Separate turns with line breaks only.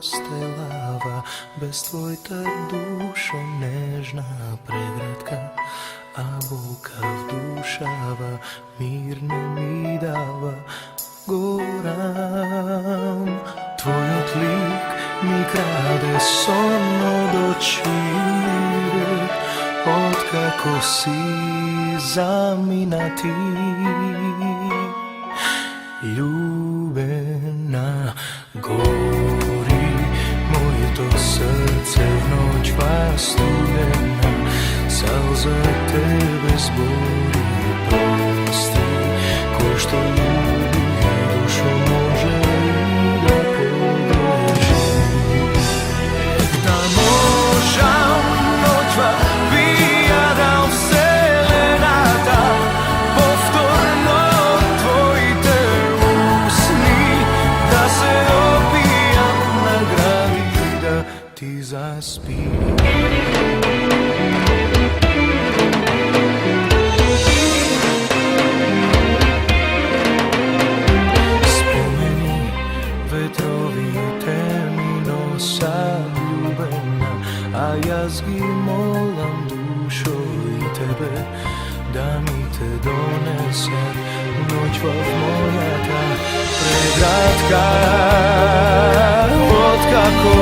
postelava, bez tvojta dušo nežna pregratka, a bolka vdušava, mirne mi dava. Goran, tvoj lik mi krade son od očiju, otkako si zamina ti. Ljubena, gori moje to srce v noćva studena, salza tebe zbori, prosti, ko što ljubi dušo može i da pogreši. Da možam noćva bija da vselenata, povtorno tvoji te usni, da se opijam na gradi, da ti zaspim. A jazgi molam dušo i tebe, da mi te donese noćva moja ta pregratka, otkako